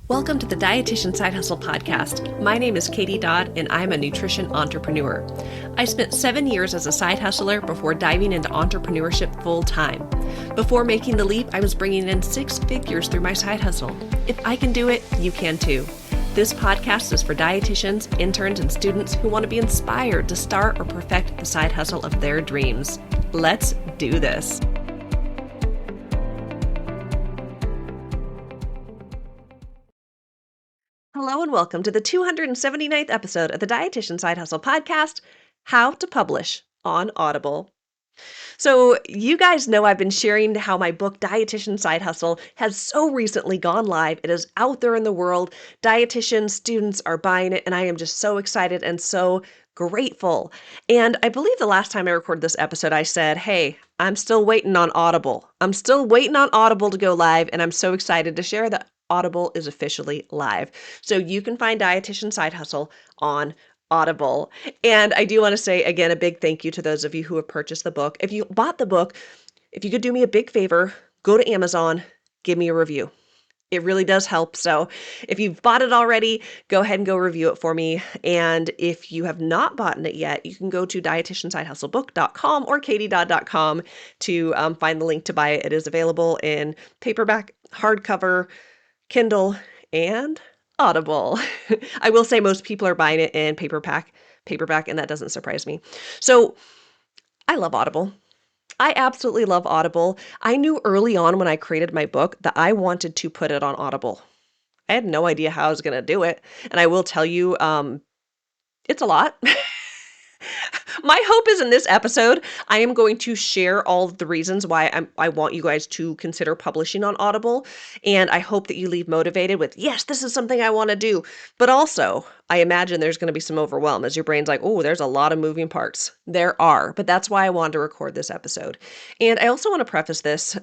Welcome to the Dietitian Side Hustle podcast. My name is Katie Dodd, and I'm a nutrition entrepreneur. I spent 7 years as a side hustler before diving into entrepreneurship full time. Before making the leap, I was bringing in 6 figures through my side hustle. If I can do it, you can too. This podcast is for dietitians, interns, and students who want to be inspired to start or perfect the side hustle of their dreams. Let's do this. Hello and welcome to the 279th episode of the Dietitian Side Hustle podcast, How to Publish on Audible. So you guys know I've been sharing how my book, Dietitian Side Hustle, has so recently gone live. It is out there in the world. Dietitians, students are buying it, and I am just so excited and so grateful. And I believe the last time I recorded this episode, I said, hey, I'm still waiting on Audible. I'm still waiting on Audible to go live, and I'm so excited to share that Audible is officially live. So you can find Dietitian Side Hustle on Audible. And I do want to say, again, a big thank you to those of you who have purchased the book. If you bought the book, if you could do me a big favor, go to Amazon, give me a review. It really does help. So if you've bought it already, go ahead and go review it for me. And if you have not bought it yet, you can go to dietitiansidehustlebook.com or katiedodd.com to find the link to buy it. It is available in paperback, hardcover, Kindle, and Audible. I will say most people are buying it in paperback, and that doesn't surprise me. So I love Audible. I absolutely love Audible. I knew early on when I created my book that I wanted to put it on Audible. I had no idea how I was going to do it. And I will tell you, it's a lot. My hope is in this episode, I am going to share all of the reasons why I want you guys to consider publishing on Audible. And I hope that you leave motivated with, yes, this is something I want to do. But also, I imagine there's going to be some overwhelm as your brain's like, oh, there's a lot of moving parts. There are, but that's why I wanted to record this episode. And I also want to preface this.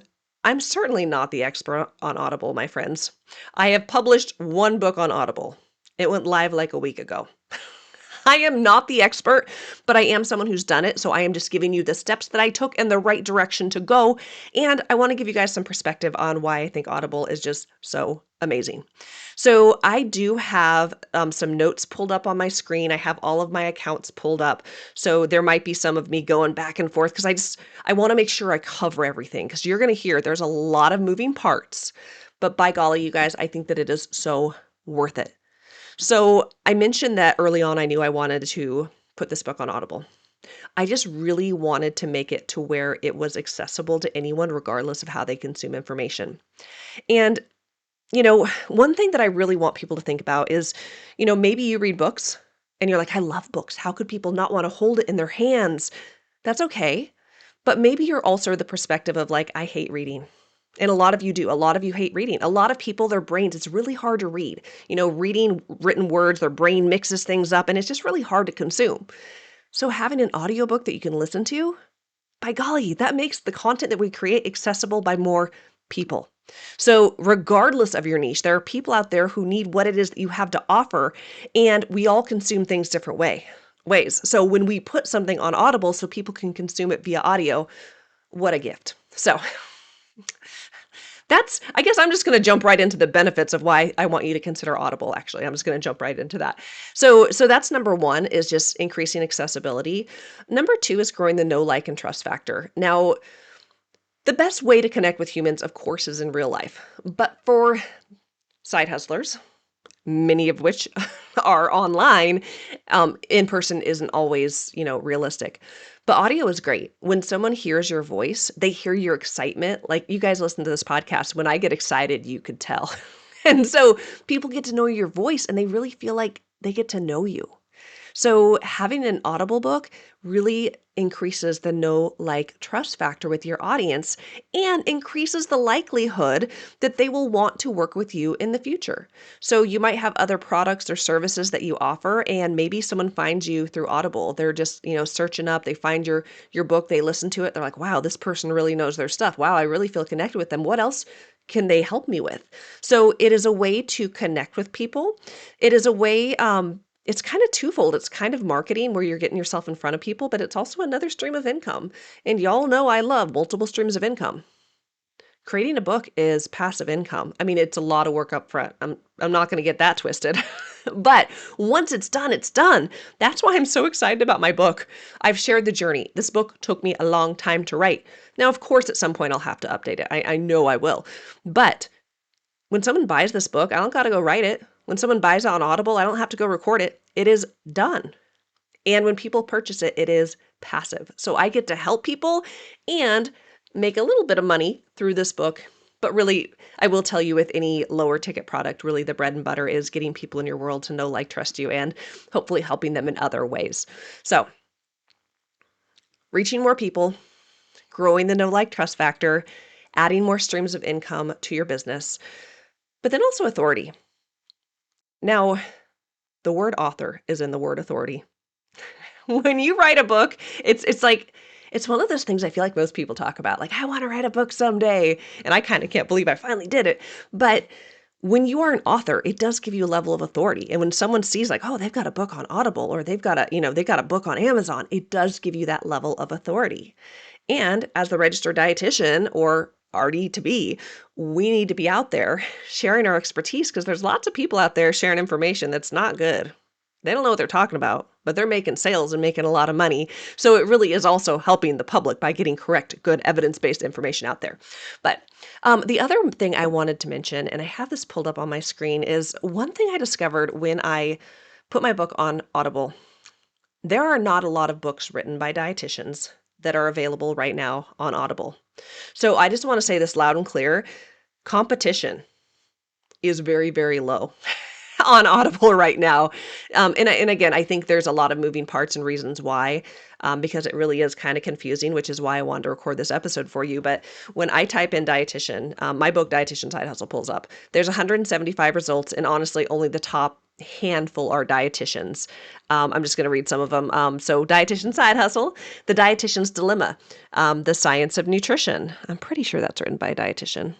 I'm certainly not the expert on Audible, my friends. I have published one book on Audible. It went live like a week ago. I am not the expert, but I am someone who's done it. So I am just giving you the steps that I took in the right direction to go. And I want to give you guys some perspective on why I think Audible is just so amazing. So I do have some notes pulled up on my screen. I have all of my accounts pulled up. So there might be some of me going back and forth because I want to make sure I cover everything because you're going to hear there's a lot of moving parts. But by golly, you guys, I think that it is so worth it. So I mentioned that early on, I knew I wanted to put this book on Audible. I just really wanted to make it to where it was accessible to anyone, regardless of how they consume information. And, one thing that I really want people to think about is, maybe you read books and you're like, I love books. How could people not want to hold it in their hands? That's okay. But maybe you're also the perspective of like, I hate reading. And a lot of you do. A lot of you hate reading. A lot of people, their brains, it's really hard to read. Reading written words, their brain mixes things up and it's just really hard to consume. So having an audiobook that you can listen to, by golly, that makes the content that we create accessible by more people. So regardless of your niche, there are people out there who need what it is that you have to offer, and we all consume things different ways. So when we put something on Audible so people can consume it via audio, what a gift. So I guess I'm just going to jump right into the benefits of why I want you to consider Audible, actually. I'm just going to jump right into that. So that's number one, is just increasing accessibility. Number two is growing the know, like, and trust factor. Now, the best way to connect with humans, of course, is in real life. But for side hustlers, many of which are online, in person isn't always, realistic. But audio is great. When someone hears your voice, they hear your excitement. Like you guys listen to this podcast. When I get excited, you could tell. And so people get to know your voice and they really feel like they get to know you. So having an Audible book really increases the know, like, trust factor with your audience and increases the likelihood that they will want to work with you in the future. So you might have other products or services that you offer, and maybe someone finds you through Audible. They're just, searching up, they find your book, they listen to it. They're like, wow, this person really knows their stuff. Wow, I really feel connected with them. What else can they help me with? So it is a way to connect with people. It is a way, it's kind of twofold. It's kind of marketing where you're getting yourself in front of people, but it's also another stream of income. And y'all know I love multiple streams of income. Creating a book is passive income. I mean, it's a lot of work up front. I'm not going to get that twisted. But once it's done, it's done. That's why I'm so excited about my book. I've shared the journey. This book took me a long time to write. Now, of course, at some point I'll have to update it. I know I will. But when someone buys this book, I don't got to go write it. When someone buys it on Audible, I don't have to go record it. It is done. And when people purchase it, it is passive. So I get to help people and make a little bit of money through this book. But really, I will tell you with any lower ticket product, really the bread and butter is getting people in your world to know, like, trust you, and hopefully helping them in other ways. So reaching more people, growing the know, like, trust factor, adding more streams of income to your business, but then also authority. Now, the word author is in the word authority. When you write a book, it's one of those things I feel like most people talk about. Like, I want to write a book someday. And I kind of can't believe I finally did it. But when you are an author, it does give you a level of authority. And when someone sees like, oh, they've got a book on Audible or they've got a book on Amazon, it does give you that level of authority. And as the registered dietitian or RD to be, we need to be out there sharing our expertise because there's lots of people out there sharing information that's not good. They don't know what they're talking about, but they're making sales and making a lot of money. So it really is also helping the public by getting correct, good evidence-based information out there. But the other thing I wanted to mention, and I have this pulled up on my screen, is one thing I discovered when I put my book on Audible. There are not a lot of books written by dietitians that are available right now on Audible. So I just want to say this loud and clear. Competition is very, very low on Audible right now. And again, I think there's a lot of moving parts and reasons why, because it really is kind of confusing, which is why I wanted to record this episode for you. But when I type in dietitian, my book, Dietitian Side Hustle, pulls up. There's 175 results, and honestly, only the top handful are dietitians. I'm just going to read some of them. So Dietitian Side Hustle, The Dietitian's Dilemma, The Science of Nutrition. I'm pretty sure that's written by a dietitian.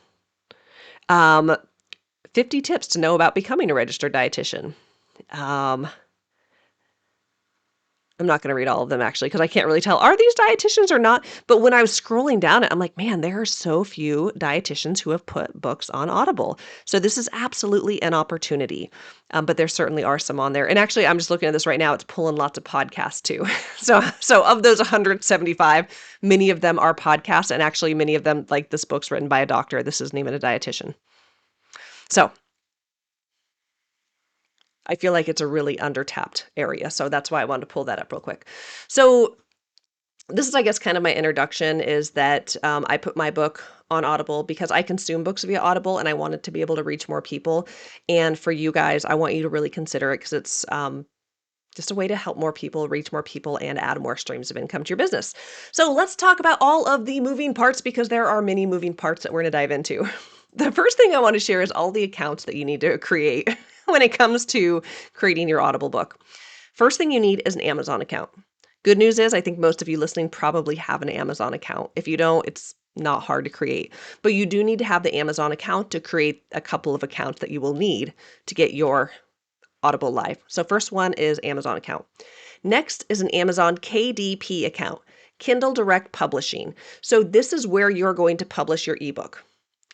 50 tips to know about becoming a registered dietitian. I'm not going to read all of them actually, because I can't really tell, are these dietitians or not? But when I was scrolling down it, I'm like, man, there are so few dietitians who have put books on Audible. So this is absolutely an opportunity. But there certainly are some on there. And actually, I'm just looking at this right now. It's pulling lots of podcasts too. So of those 175, many of them are podcasts. And actually, many of them, like this book's written by a doctor. This isn't even a dietitian. So I feel like it's a really undertapped area. So that's why I wanted to pull that up real quick. So this is, I guess, kind of my introduction is that I put my book on Audible because I consume books via Audible and I wanted to be able to reach more people. And for you guys, I want you to really consider it because it's just a way to help more people, reach more people, and add more streams of income to your business. So let's talk about all of the moving parts because there are many moving parts that we're going to dive into. The first thing I want to share is all the accounts that you need to create when it comes to creating your Audible book. First thing you need is an Amazon account. Good news is I think most of you listening probably have an Amazon account. If you don't, it's not hard to create. But you do need to have the Amazon account to create a couple of accounts that you will need to get your Audible live. So first one is Amazon account. Next is an Amazon KDP account, Kindle Direct Publishing. So this is where you're going to publish your ebook.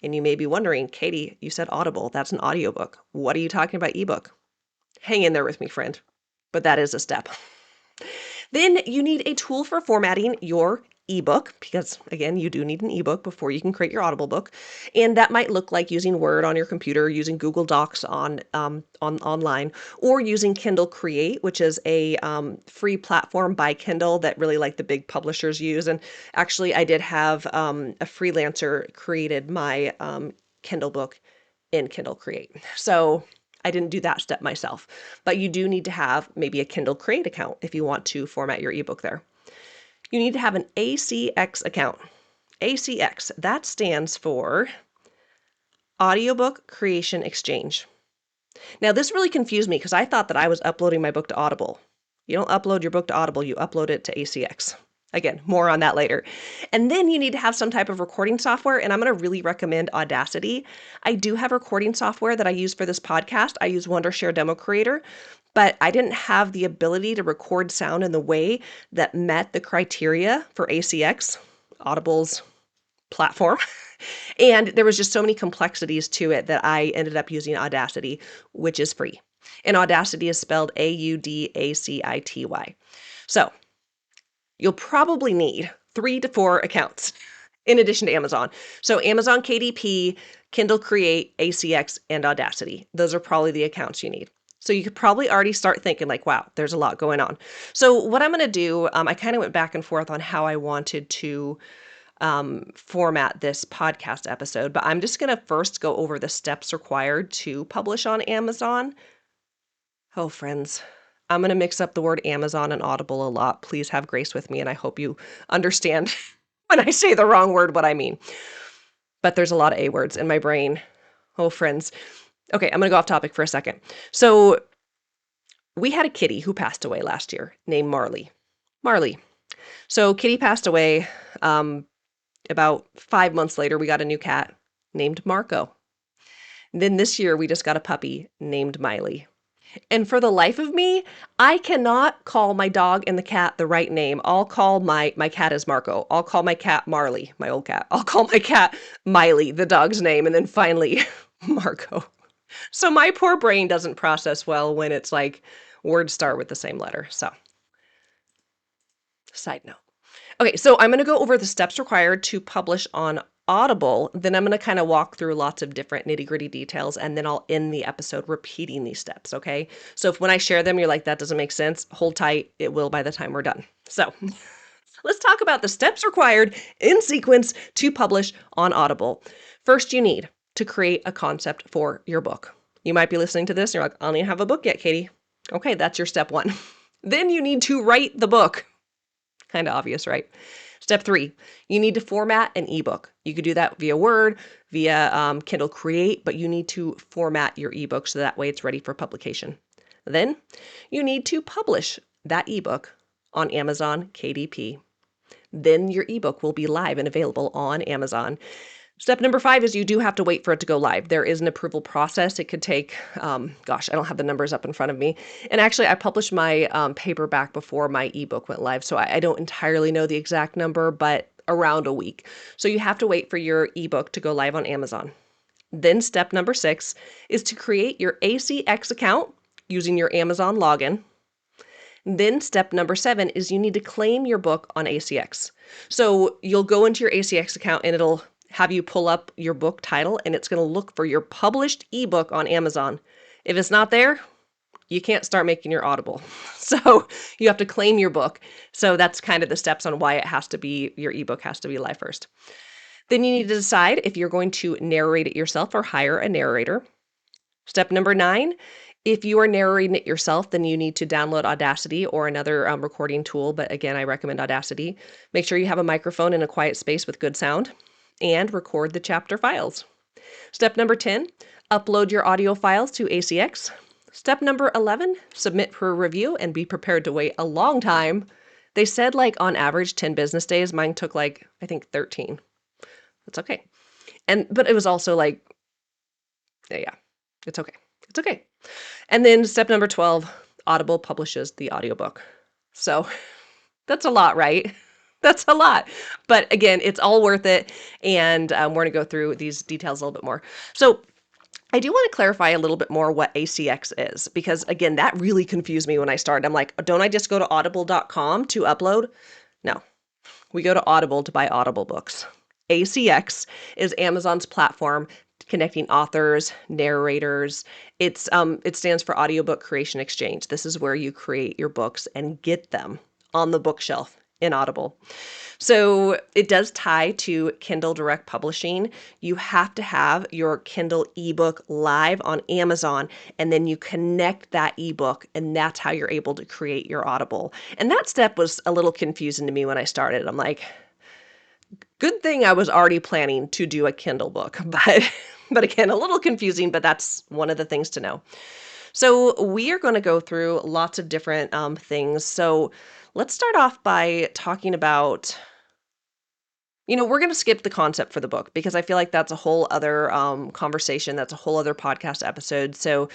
And you may be wondering, Katie, you said Audible. That's an audiobook. What are you talking about ebook? Hang in there with me, friend. But that is a step. Then you need a tool for formatting your ebook because, again, you do need an ebook before you can create your Audible book. And that might look like using Word on your computer, using Google Docs on online, or using Kindle Create, which is a free platform by Kindle that really like the big publishers use. And actually, I did have a freelancer created my Kindle book in Kindle Create. So I didn't do that step myself, but you do need to have maybe a Kindle Create account if you want to format your ebook there. You need to have an ACX account. ACX, that stands for Audiobook Creation Exchange. Now, this really confused me because I thought that I was uploading my book to Audible. You don't upload your book to Audible, you upload it to ACX. Again, more on that later. And then you need to have some type of recording software, and I'm going to really recommend Audacity. I do have recording software that I use for this podcast. I use Wondershare Demo Creator, but I didn't have the ability to record sound in the way that met the criteria for ACX, Audible's platform. And there was just so many complexities to it that I ended up using Audacity, which is free. And Audacity is spelled Audacity. So you'll probably need 3 to 4 accounts in addition to Amazon. So Amazon KDP, Kindle Create, ACX, and Audacity. Those are probably the accounts you need. So you could probably already start thinking like, wow, there's a lot going on. So what I'm going to do, I kind of went back and forth on how I wanted to format this podcast episode, but I'm just going to first go over the steps required to publish on Amazon. Oh, friends, I'm going to mix up the word Amazon and Audible a lot. Please have grace with me, and I hope you understand when I say the wrong word what I mean. But there's a lot of A words in my brain. Oh, friends. Okay, I'm going to go off topic for a second. So we had a kitty who passed away last year named Marley. Marley. So Kitty passed away. About 5 months later, we got a new cat named Marco. Then this year, we just got a puppy named Miley. And for the life of me, I cannot call my dog and the cat the right name. I'll call my cat as Marco. I'll call my cat Marley, my old cat. I'll call my cat Miley, the dog's name, and then finally Marco. So my poor brain doesn't process well when it's like words start with the same letter. So side note. Okay, so I'm going to go over the steps required to publish on Audible. Then I'm going to kind of walk through lots of different nitty-gritty details, and then I'll end the episode repeating these steps, okay? So if when I share them, you're like, that doesn't make sense, hold tight. It will by the time we're done. So let's talk about the steps required in sequence to publish on Audible. First, you need to create a concept for your book. You might be listening to this and you're like, I don't even have a book yet, Katie. Okay, that's your step 1. Then you need to write the book. Kind of obvious, right? Step 3, you need to format an ebook. You could do that via Word, via Kindle Create, but you need to format your ebook so that way it's ready for publication. Then you need to publish that ebook on Amazon KDP. Then your ebook will be live and available on Amazon. Step number 5 is you do have to wait for it to go live. There is an approval process. It could take, I don't have the numbers up in front of me. And actually, I published my paperback before my ebook went live. So I don't entirely know the exact number, but around a week. So you have to wait for your ebook to go live on Amazon. Then step number 6 is to create your ACX account using your Amazon login. Then step number 7 is you need to claim your book on ACX. So you'll go into your ACX account and it'll have you pull up your book title and it's going to look for your published ebook on Amazon. If it's not there, you can't start making your Audible. So you have to claim your book. So that's kind of the steps on why your ebook has to be live first. Then you need to decide if you're going to narrate it yourself or hire a narrator. Step number 9, if you are narrating it yourself, then you need to download Audacity or another recording tool. But again, I recommend Audacity. Make sure you have a microphone in a quiet space with good sound and record the chapter files. Step number 10, upload your audio files to ACX. Step number 11, submit for review and be prepared to wait a long time. They said on average 10 business days. Mine took I think 13. That's okay. But it was also yeah, it's okay. It's okay. And then step number 12, Audible publishes the audiobook. So that's a lot, right? That's a lot. But again, it's all worth it. And we're going to go through these details a little bit more. So I do want to clarify a little bit more what ACX is, because again, that really confused me when I started. I'm like, don't I just go to audible.com to upload? No, we go to Audible to buy Audible books. ACX is Amazon's platform connecting authors, narrators. It stands for Audiobook Creation Exchange. This is where you create your books and get them on the bookshelf in Audible. So it does tie to Kindle Direct Publishing. You have to have your Kindle ebook live on Amazon, and then you connect that ebook, and that's how you're able to create your Audible. And that step was a little confusing to me when I started. I'm like, good thing I was already planning to do a Kindle book, but again, a little confusing, but that's one of the things to know. So we are going to go through lots of different things. So let's start off by talking about We're going to skip the concept for the book because I feel like that's a whole other conversation. That's a whole other podcast episode. So,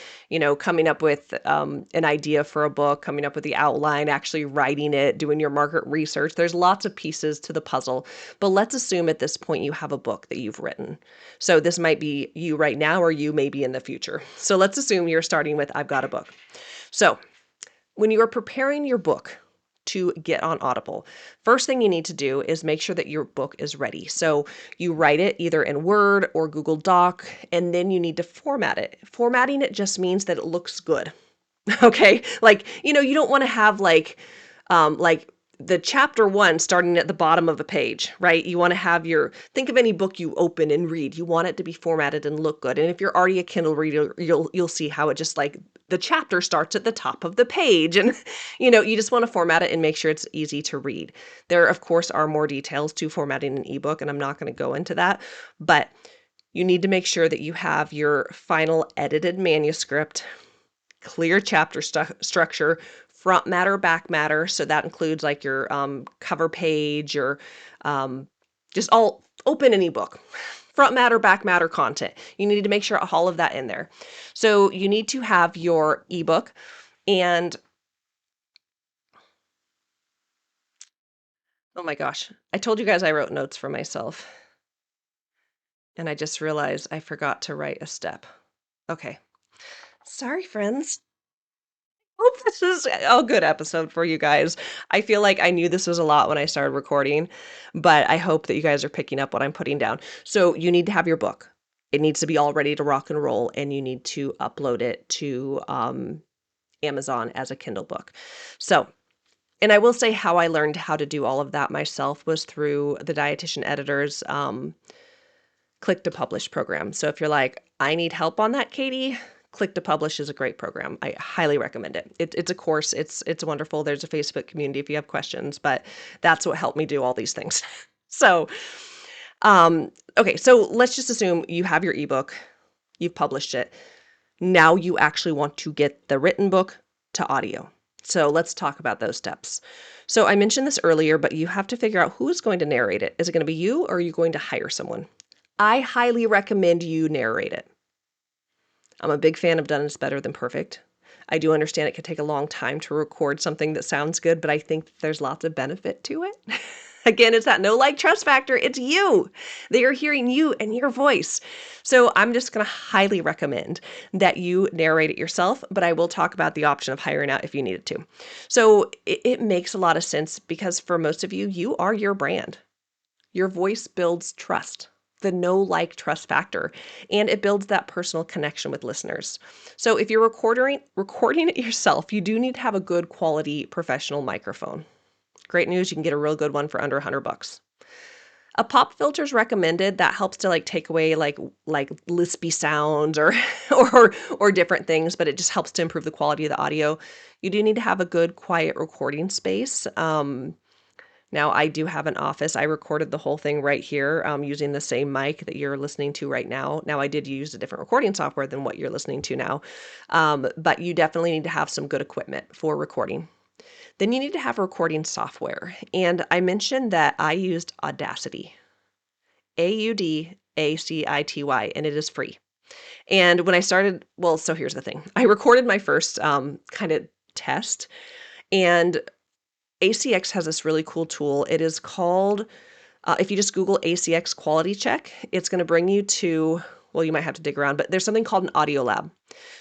coming up with an idea for a book, coming up with the outline, actually writing it, doing your market research, there's lots of pieces to the puzzle. But let's assume at this point you have a book that you've written. So this might be you right now, or you may be in the future. So let's assume you're starting with, I've got a book. So when you are preparing your book to get on Audible, first thing you need to do is make sure that your book is ready. So you write it either in Word or Google Doc, and then you need to format it. Formatting it just means that it looks good. Okay? Like, you don't want to have like the chapter 1 starting at the bottom of a page, right? You want to have think of any book you open and read. You want it to be formatted and look good. And if you're already a Kindle reader, you'll see how it just like the chapter starts at the top of the page. And, you just want to format it and make sure it's easy to read. There, of course, are more details to formatting an ebook, and I'm not going to go into that, but you need to make sure that you have your final edited manuscript, clear chapter structure, front matter, back matter. So that includes like your cover page, your just all open any book, front matter, back matter content. You need to make sure all of that in there. So you need to have your ebook, and oh my gosh, I told you guys I wrote notes for myself, and I just realized I forgot to write a step. Okay. Sorry, friends. Hope this is a good episode for you guys. I feel like I knew this was a lot when I started recording, but I hope that you guys are picking up what I'm putting down. So you need to have your book. It needs to be all ready to rock and roll, and you need to upload it to Amazon as a Kindle book. So, and I will say how I learned how to do all of that myself was through the Dietitian Editor's Click to Publish program. So if you're like, I need help on that, Katie, Click to Publish is a great program. I highly recommend it. It's a course. It's wonderful. There's a Facebook community if you have questions, but that's what helped me do all these things. So, okay, so let's just assume you have your ebook, you've published it. Now you actually want to get the written book to audio. So let's talk about those steps. So I mentioned this earlier, but you have to figure out who is going to narrate it. Is it going to be you, or are you going to hire someone? I highly recommend you narrate it. I'm a big fan of done is better than perfect. I do understand it could take a long time to record something that sounds good, but I think there's lots of benefit to it. Again, it's that no like trust factor. It's you. They are hearing you and your voice. So I'm just going to highly recommend that you narrate it yourself, but I will talk about the option of hiring out if you needed to. So it makes a lot of sense because for most of you, you are your brand. Your voice builds trust, the know like trust factor, and it builds that personal connection with listeners. So if you're recording it yourself, you do need to have a good quality professional microphone. Great news, you can get a real good one for under $100. A pop filter is recommended. That helps to like take away like lispy sounds or or different things, but it just helps to improve the quality of the audio. You do need to have a good quiet recording space. Now I do have an office. I recorded the whole thing right here using the same mic that you're listening to right now. Now I did use a different recording software than what you're listening to now, but you definitely need to have some good equipment for recording. Then you need to have recording software. And I mentioned that I used Audacity, Audacity, and it is free. And when I started, well, so here's the thing. I recorded my first kind of test, and ACX has this really cool tool. It is called, if you just Google ACX quality check, it's going to bring you to, well, you might have to dig around, but there's something called an audio lab.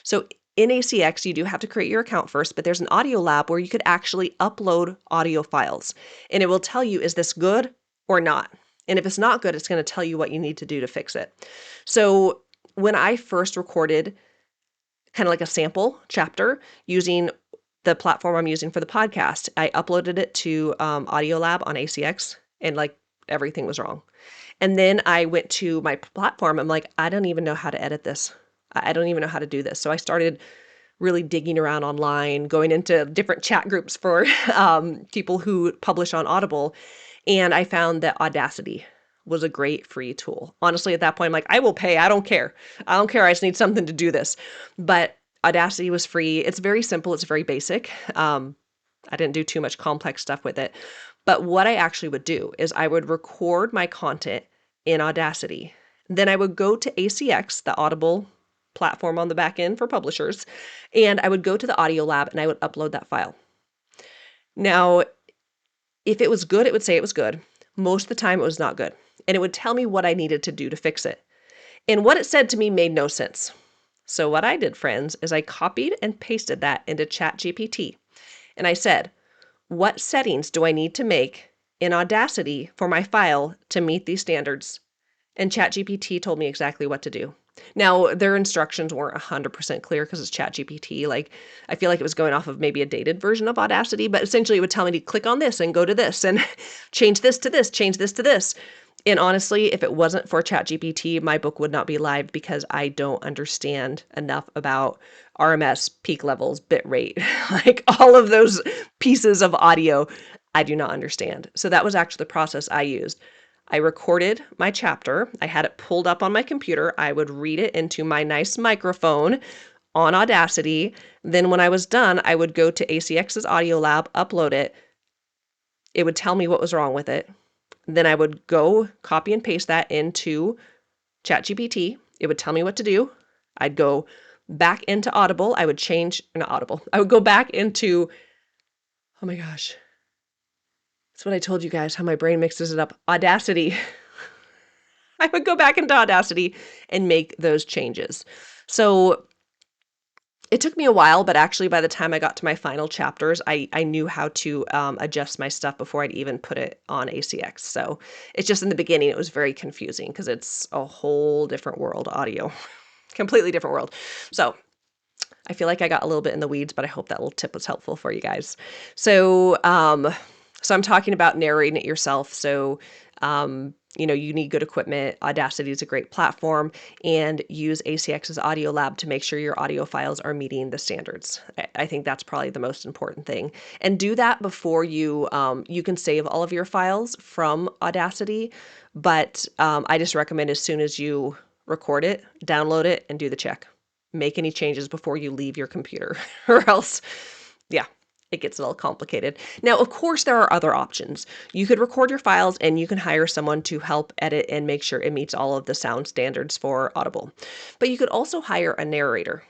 So in ACX, you do have to create your account first, but there's an audio lab where you could actually upload audio files, and it will tell you, is this good or not? And if it's not good, it's going to tell you what you need to do to fix it. So when I first recorded kind of like a sample chapter using the platform I'm using for the podcast, I uploaded it to Audio Lab on ACX, and like everything was wrong. And then I went to my platform. I'm like, I don't even know how to edit this. I don't even know how to do this. So I started really digging around online, going into different chat groups for people who publish on Audible. And I found that Audacity was a great free tool. Honestly, at that point, I'm like, I will pay. I don't care. I don't care. I just need something to do this. But Audacity was free. It's very simple. It's very basic. I didn't do too much complex stuff with it. But what I actually would do is I would record my content in Audacity. Then I would go to ACX, the Audible platform on the back end for publishers, and I would go to the Audio Lab and I would upload that file. Now, if it was good, it would say it was good. Most of the time, it was not good. And it would tell me what I needed to do to fix it. And what it said to me made no sense. So what I did, friends, is I copied and pasted that into ChatGPT. And I said, what settings do I need to make in Audacity for my file to meet these standards? And ChatGPT told me exactly what to do. Now, their instructions weren't 100% clear because it's ChatGPT. Like, I feel like it was going off of maybe a dated version of Audacity, but essentially it would tell me to click on this and go to this and change this to this, change this to this. And honestly, if it wasn't for ChatGPT, my book would not be live because I don't understand enough about RMS, peak levels, bit rate, like all of those pieces of audio. I do not understand. So that was actually the process I used. I recorded my chapter. I had it pulled up on my computer. I would read it into my nice microphone on Audacity. Then when I was done, I would go to ACX's Audio Lab, upload it. It would tell me what was wrong with it. Then I would go copy and paste that into ChatGPT. It would tell me what to do. I'd go back into Audible. I would not Audible. I would go back into, oh my gosh. That's what I told you guys, how my brain mixes it up. Audacity. I would go back into Audacity and make those changes. So it took me a while, but actually by the time I got to my final chapters, I knew how to adjust my stuff before I'd even put it on ACX. So it's just in the beginning, it was very confusing because it's a whole different world, audio, completely different world. So I feel like I got a little bit in the weeds, but I hope that little tip was helpful for you guys. So, so I'm talking about narrating it yourself. So, you need good equipment. Audacity is a great platform, and use ACX's Audio Lab to make sure your audio files are meeting the standards. I think that's probably the most important thing. And do that before you can save all of your files from Audacity. But I just recommend as soon as you record it, download it, and do the check. Make any changes before you leave your computer, or else, yeah, it gets a little complicated. Now, of course, there are other options. You could record your files and you can hire someone to help edit and make sure it meets all of the sound standards for Audible. But you could also hire a narrator.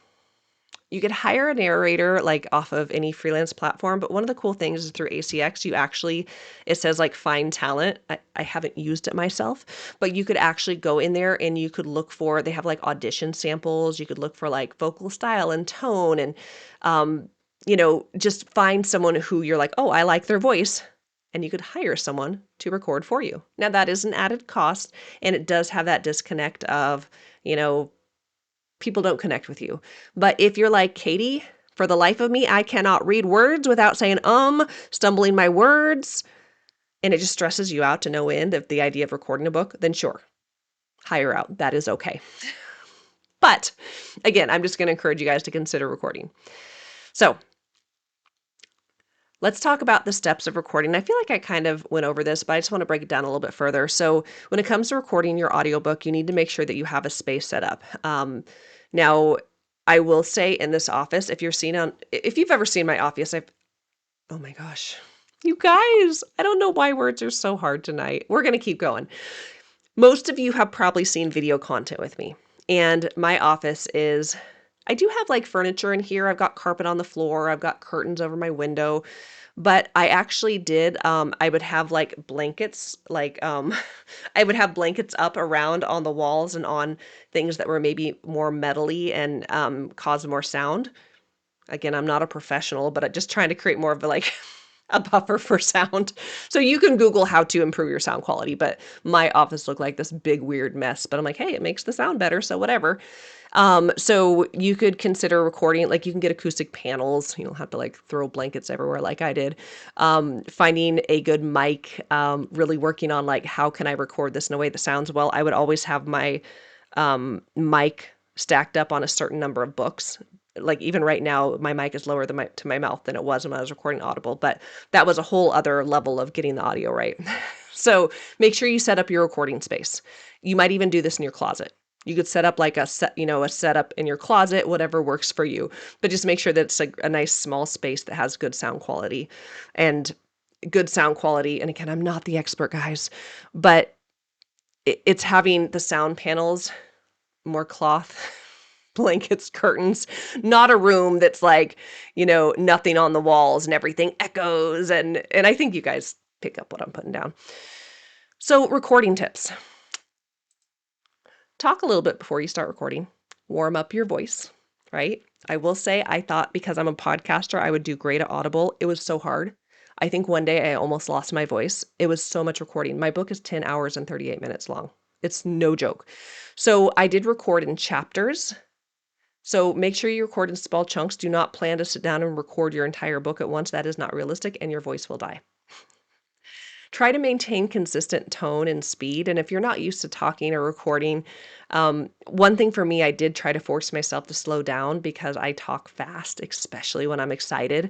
You could hire a narrator like off of any freelance platform, but one of the cool things is through ACX, it says like find talent. I haven't used it myself, but you could actually go in there and you could look for, they have like audition samples. You could look for like vocal style and tone and, just find someone who you're like, oh, I like their voice. And you could hire someone to record for you. Now that is an added cost, and it does have that disconnect of, people don't connect with you. But if you're like, Katie, for the life of me, I cannot read words without saying, stumbling my words, and it just stresses you out to no end of the idea of recording a book, then sure, hire out. That is okay. But again, I'm just going to encourage you guys to consider recording. So let's talk about the steps of recording. I feel like I kind of went over this, but I just want to break it down a little bit further. So when it comes to recording your audiobook, you need to make sure that you have a space set up. Now, I will say in this office, if you've ever seen my office, oh my gosh, you guys, I don't know why words are so hard tonight. We're going to keep going. Most of you have probably seen video content with me, and my office I do have like furniture in here. I've got carpet on the floor. I've got curtains over my window. But I actually did, I would have like blankets, I would have blankets up around on the walls and on things that were maybe more metally and cause more sound. Again, I'm not a professional, but I'm just trying to create more of a buffer for sound. So you can Google how to improve your sound quality, but my office looked like this big weird mess. But I'm like, hey, it makes the sound better, so whatever. So you could consider recording, like you can get acoustic panels. You don't have to like throw blankets everywhere like I did. Finding a good mic, really working on like, how can I record this in a way that sounds well? I would always have my mic stacked up on a certain number of books. Like even right now, my mic is lower to my mouth than it was when I was recording Audible, but that was a whole other level of getting the audio right. So make sure you set up your recording space. You might even do this in your closet. You could set up like a setup in your closet, whatever works for you, but just make sure that it's a nice small space that has good sound quality. And good sound quality. And again, I'm not the expert, guys, but it's having the sound panels, more cloth, blankets, curtains, not a room that's like, nothing on the walls and everything echoes. And I think you guys pick up what I'm putting down. So recording tips. Talk a little bit before you start recording. Warm up your voice, right? I will say I thought because I'm a podcaster, I would do great at Audible. It was so hard. I think one day I almost lost my voice. It was so much recording. My book is 10 hours and 38 minutes long. It's no joke. So I did record in chapters. So make sure you record in small chunks. Do not plan to sit down and record your entire book at once. That is not realistic and your voice will die. Try to maintain consistent tone and speed. And if you're not used to talking or recording, one thing for me, I did try to force myself to slow down because I talk fast, especially when I'm excited.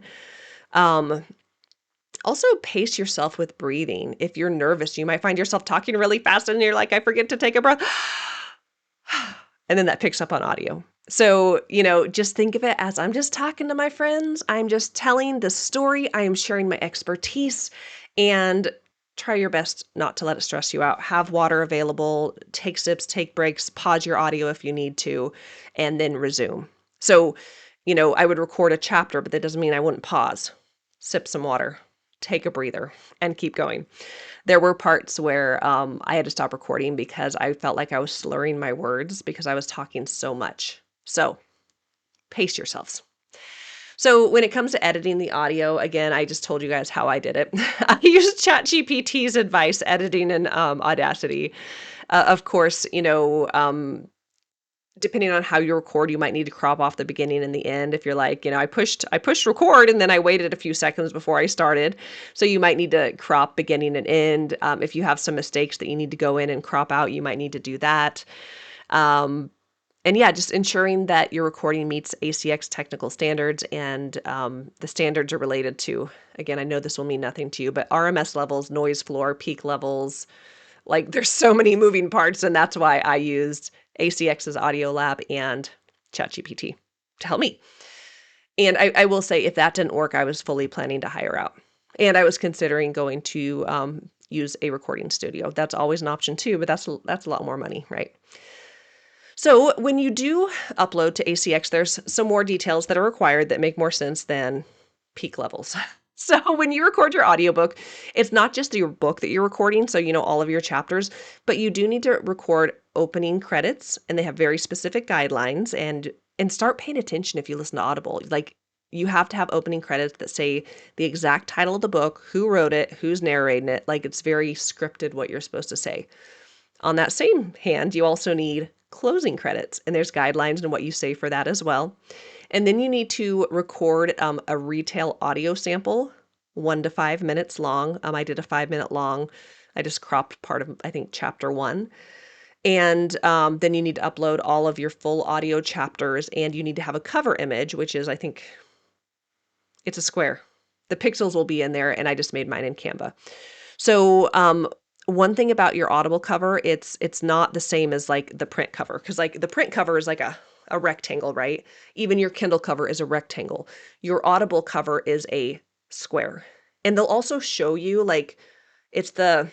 Um, Also, pace yourself with breathing. If you're nervous, you might find yourself talking really fast and you're like, I forget to take a breath. And then that picks up on audio. So, just think of it as I'm just talking to my friends. I'm just telling the story. I am sharing my expertise, and try your best not to let it stress you out. Have water available, take sips, take breaks, pause your audio if you need to, and then resume. So, I would record a chapter, but that doesn't mean I wouldn't pause, sip some water, take a breather, and keep going. There were parts where I had to stop recording because I felt like I was slurring my words because I was talking so much. So pace yourselves. So when it comes to editing the audio, again, I just told you guys how I did it. I used ChatGPT's advice editing in Audacity. Of course, depending on how you record, you might need to crop off the beginning and the end. If you're like, I pushed record and then I waited a few seconds before I started. So you might need to crop beginning and end. If you have some mistakes that you need to go in and crop out, you might need to do that. And yeah, just ensuring that your recording meets ACX technical standards, and the standards are related to, again, I know this will mean nothing to you, but RMS levels, noise floor, peak levels. Like there's so many moving parts, and that's why I used ACX's Audio Lab and ChatGPT to help me. And I will say, if that didn't work, I was fully planning to hire out. And I was considering going to use a recording studio. That's always an option too, but that's a lot more money, right? So when you do upload to ACX, there's some more details that are required that make more sense than peak levels. So when you record your audiobook, it's not just your book that you're recording, so all of your chapters, but you do need to record opening credits, and they have very specific guidelines, and start paying attention if you listen to Audible. Like, you have to have opening credits that say the exact title of the book, who wrote it, who's narrating it. Like, it's very scripted what you're supposed to say. On that same hand, you also need closing credits, and there's guidelines and what you say for that as well. And then you need to record a retail audio sample, 1 to 5 minutes long. I did a 5-minute long. I just cropped part of, I think, chapter 1. And then you need to upload all of your full audio chapters, and you need to have a cover image, which is, I think, it's a square. The pixels will be in there, and I just made mine in Canva. So one thing about your Audible cover, it's not the same as like the print cover, because like the print cover is like a rectangle, right? Even your Kindle cover is a rectangle. Your Audible cover is a square. And they'll also show you, like, it's the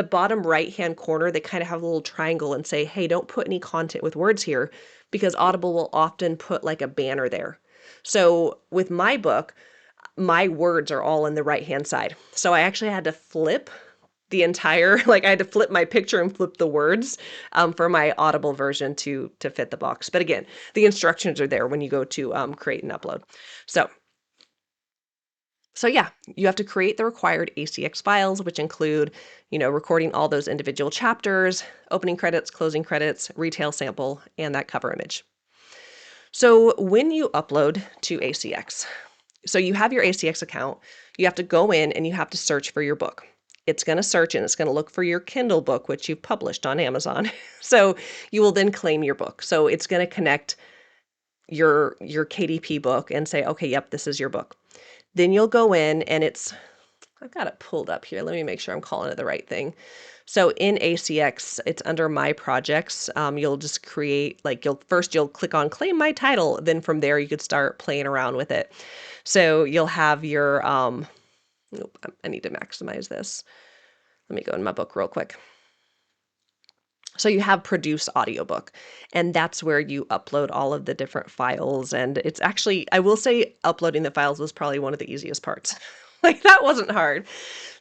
bottom right-hand corner, they kind of have a little triangle and say, hey, don't put any content with words here, because Audible will often put like a banner there. So with my book, my words are all in the right-hand side. So I actually had to flip the entire, like I had to flip my picture and flip the words for my Audible version to fit the box. But again, the instructions are there when you go to create and upload. So yeah, you have to create the required ACX files, which include, recording all those individual chapters, opening credits, closing credits, retail sample, and that cover image. So when you upload to ACX, so you have your ACX account, you have to go in and you have to search for your book. It's going to search and it's going to look for your Kindle book, which you've published on Amazon. So you will then claim your book. So it's going to connect your KDP book and say, okay, yep, this is your book. Then you'll go in and I've got it pulled up here. Let me make sure I'm calling it the right thing. So in ACX, it's under My Projects. You'll just create, like, you'll click on Claim My Title. Then from there, you could start playing around with it. So you'll have your Nope, I need to maximize this. Let me go in my book real quick. So you have produce audiobook, and that's where you upload all of the different files. And it's actually, I will say uploading the files was probably one of the easiest parts. Like that wasn't hard.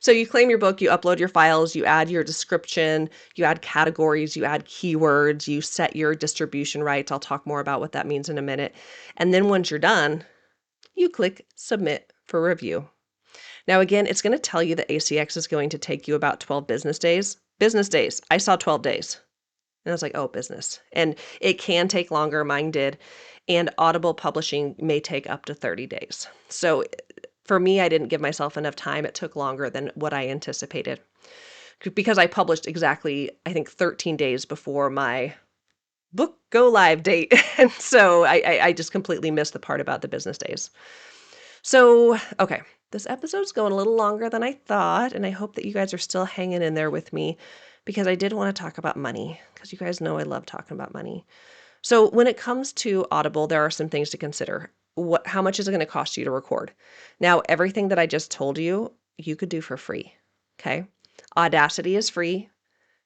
So you claim your book, you upload your files, you add your description, you add categories, you add keywords, you set your distribution rights. I'll talk more about what that means in a minute. And then once you're done, you click submit for review. Now, again, it's going to tell you that ACX is going to take you about 12 business days. Business days. I saw 12 days. And I was like, oh, business. And it can take longer. Mine did. And Audible publishing may take up to 30 days. So for me, I didn't give myself enough time. It took longer than what I anticipated because I published exactly, I think, 13 days before my book go live date. And so I just completely missed the part about the business days. So, okay, this episode's going a little longer than I thought, and I hope that you guys are still hanging in there with me because I did want to talk about money because you guys know I love talking about money. So when it comes to Audible, there are some things to consider. How much is it going to cost you to record? Now, everything that I just told you, you could do for free, okay? Audacity is free.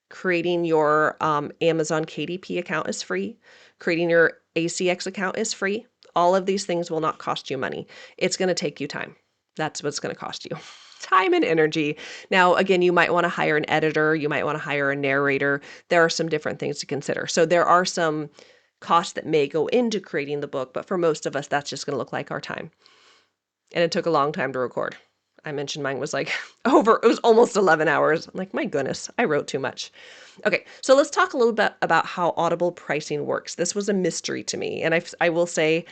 Creating your Amazon KDP account is free. Creating your ACX account is free. All of these things will not cost you money. It's going to take you time. That's what's going to cost you. Time and energy. Now, again, you might want to hire an editor. You might want to hire a narrator. There are some different things to consider. So there are some costs that may go into creating the book, but for most of us, that's just going to look like our time. And it took a long time to record. I mentioned mine was like it was almost 11 hours. I'm like, my goodness, I wrote too much. Okay, so let's talk a little bit about how Audible pricing works. This was a mystery to me. And I will say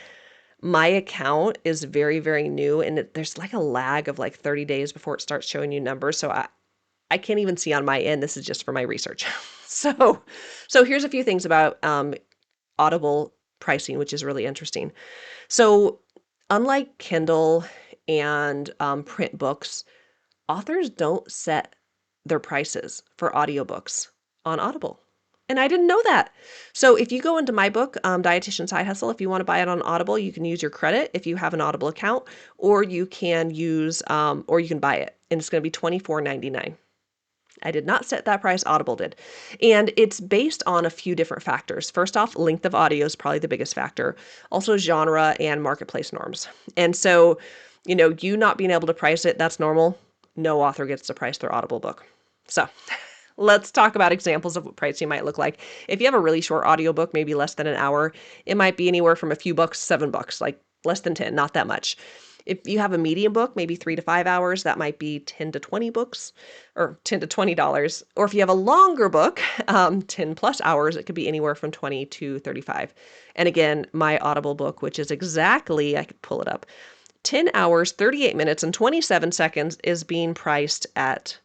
my account is very, very new. And there's like a lag of like 30 days before it starts showing you numbers. So I can't even see on my end. This is just for my research. So here's a few things about Audible pricing, which is really interesting. So unlike Kindle and print books, authors don't set their prices for audiobooks on Audible. And I didn't know that. So if you go into my book, Dietitian Side Hustle, if you want to buy it on Audible, you can use your credit if you have an Audible account, or you can use, or you can buy it, and it's going to be $24.99. I did not set that price, Audible did. And it's based on a few different factors. First off, length of audio is probably the biggest factor. Also genre and marketplace norms. And so, you not being able to price it, that's normal. No author gets to price their Audible book. So let's talk about examples of what pricing might look like. If you have a really short audiobook, maybe less than an hour, it might be anywhere from a few bucks, $7, like less than 10, not that much. If you have a medium book, maybe 3 to 5 hours, that might be 10 to 20 books or $10 to $20. Or if you have a longer book, 10 plus hours, it could be anywhere from 20 to 35. And again, my Audible book, which is exactly, I could pull it up, 10 hours, 38 minutes, and 27 seconds is being priced at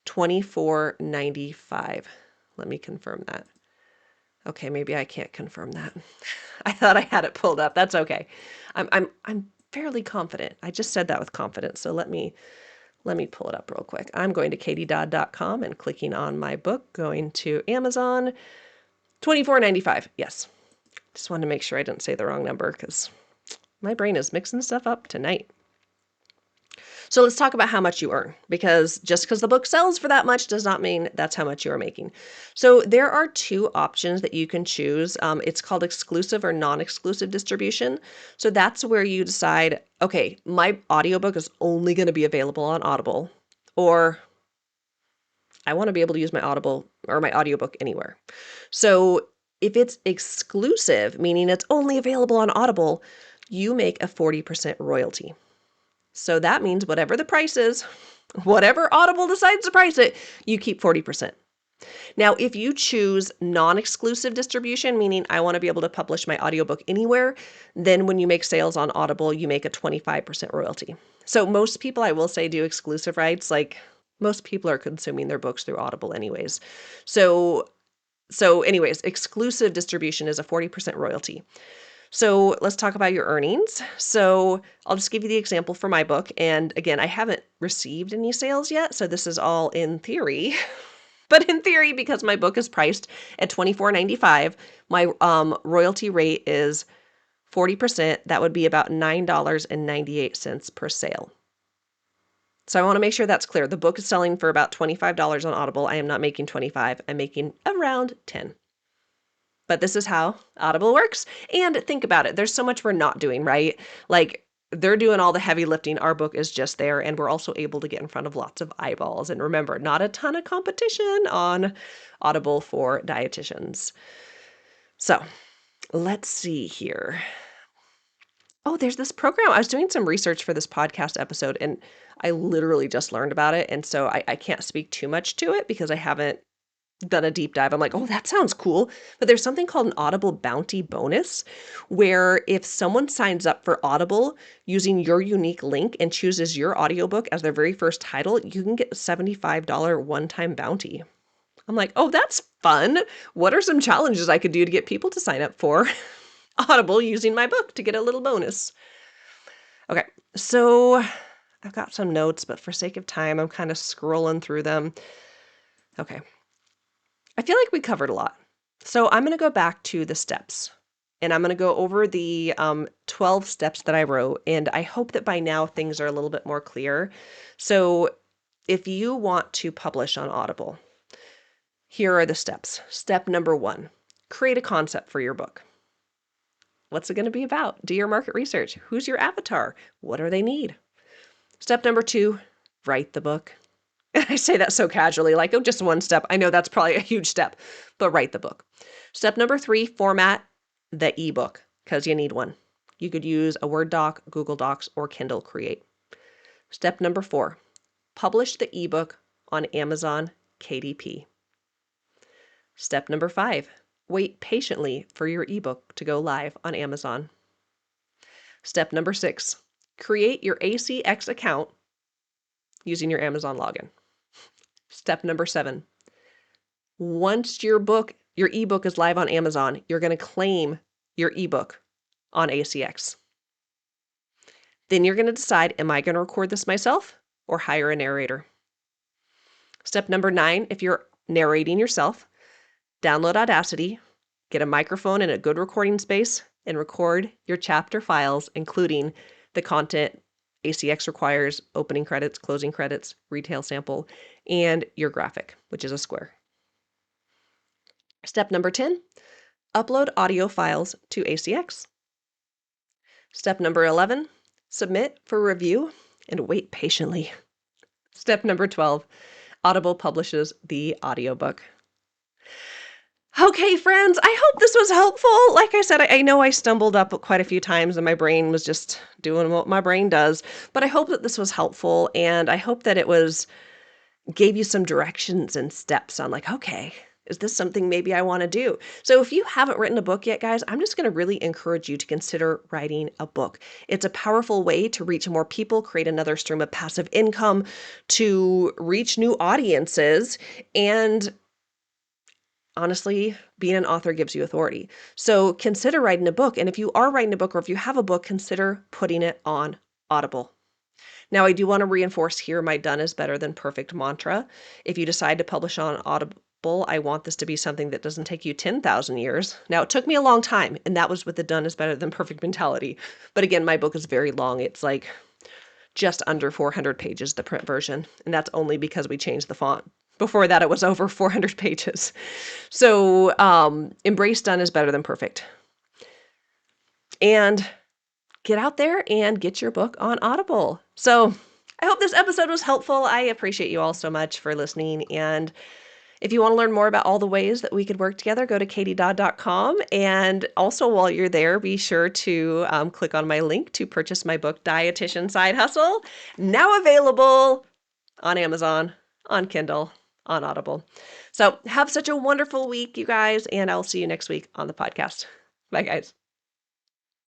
$24.95. Let me confirm that. Okay, maybe I can't confirm that. I thought I had it pulled up. That's okay. I'm fairly confident. I just said that with confidence. So let me pull it up real quick. I'm going to katiedodd.com and clicking on my book, going to Amazon, $24.95. Yes. Just wanted to make sure I didn't say the wrong number because my brain is mixing stuff up tonight. So let's talk about how much you earn, because just because the book sells for that much does not mean that's how much you are making. So there are two options that you can choose. It's called exclusive or non-exclusive distribution. So that's where you decide, okay, my audiobook is only going to be available on Audible, or I want to be able to use my Audible or my audiobook anywhere. So if it's exclusive, meaning it's only available on Audible, you make a 40% royalty. So that means whatever the price is, whatever Audible decides to price it, you keep 40%. Now, if you choose non-exclusive distribution, meaning I want to be able to publish my audiobook anywhere, then when you make sales on Audible, you make a 25% royalty. So most people, I will say, do exclusive rights. Like most people are consuming their books through Audible anyways. So anyways, exclusive distribution is a 40% royalty. So let's talk about your earnings. So I'll just give you the example for my book. And again, I haven't received any sales yet, so this is all in theory. But in theory, because my book is priced at $24.95, my royalty rate is 40%. That would be about $9.98 per sale. So I want to make sure that's clear. The book is selling for about $25 on Audible. I am not making 25. I'm making around 10. But this is how Audible works. And think about it. There's so much we're not doing, right? Like they're doing all the heavy lifting. Our book is just there. And we're also able to get in front of lots of eyeballs. And remember, not a ton of competition on Audible for dietitians. So let's see here. Oh, there's this program. I was doing some research for this podcast episode and I literally just learned about it. And so I can't speak too much to it because I haven't done a deep dive. I'm like, oh, that sounds cool. But there's something called an Audible Bounty Bonus, where if someone signs up for Audible using your unique link and chooses your audiobook as their very first title, you can get a $75 one-time bounty. I'm like, oh, that's fun. What are some challenges I could do to get people to sign up for Audible using my book to get a little bonus? Okay, so I've got some notes, but for sake of time, I'm kind of scrolling through them. Okay. I feel like we covered a lot. So I'm going to go back to the steps and I'm going to go over the 12 steps that I wrote. And I hope that by now things are a little bit more clear. So if you want to publish on Audible, here are the steps. Step number 1, create a concept for your book. What's it going to be about? Do your market research. Who's your avatar? What do they need? Step number 2, write the book. And I say that so casually, like, oh, just one step. I know that's probably a huge step, but write the book. Step number 3, format the ebook because you need one. You could use a Word doc, Google Docs, or Kindle Create. Step number 4, publish the ebook on Amazon KDP. Step number 5, wait patiently for your ebook to go live on Amazon. Step number 6, create your ACX account using your Amazon login. Step number 7, once your ebook is live on Amazon, you're going to claim your ebook on ACX. Then you're going to decide, am I going to record this myself or hire a narrator? Step number 9, if you're narrating yourself, download Audacity, get a microphone and a good recording space, and record your chapter files, including the content ACX requires, opening credits, closing credits, retail sample, and your graphic, which is a square. Step number 10, upload audio files to ACX. Step number 11, submit for review and wait patiently. Step number 12, Audible publishes the audiobook. Okay, friends, I hope this was helpful. Like I said, I know I stumbled up quite a few times and my brain was just doing what my brain does, but I hope that this was helpful and I hope that it gave you some directions and steps on like, okay, is this something maybe I want to do? So if you haven't written a book yet, guys, I'm just going to really encourage you to consider writing a book. It's a powerful way to reach more people, create another stream of passive income, to reach new audiences, and honestly, being an author gives you authority. So consider writing a book. And if you are writing a book or if you have a book, consider putting it on Audible. Now, I do want to reinforce here my done is better than perfect mantra. If you decide to publish on Audible, I want this to be something that doesn't take you 10,000 years. Now, it took me a long time, and that was with the done is better than perfect mentality. But again, my book is very long. It's like just under 400 pages, the print version. And that's only because we changed the font. Before that, it was over 400 pages. So embrace done is better than perfect. And get out there and get your book on Audible. So I hope this episode was helpful. I appreciate you all so much for listening. And if you want to learn more about all the ways that we could work together, go to katiedodd.com. And also while you're there, be sure to click on my link to purchase my book, Dietitian Side Hustle, now available on Amazon, on Kindle, on Audible. So have such a wonderful week, you guys, and I'll see you next week on the podcast. Bye, guys.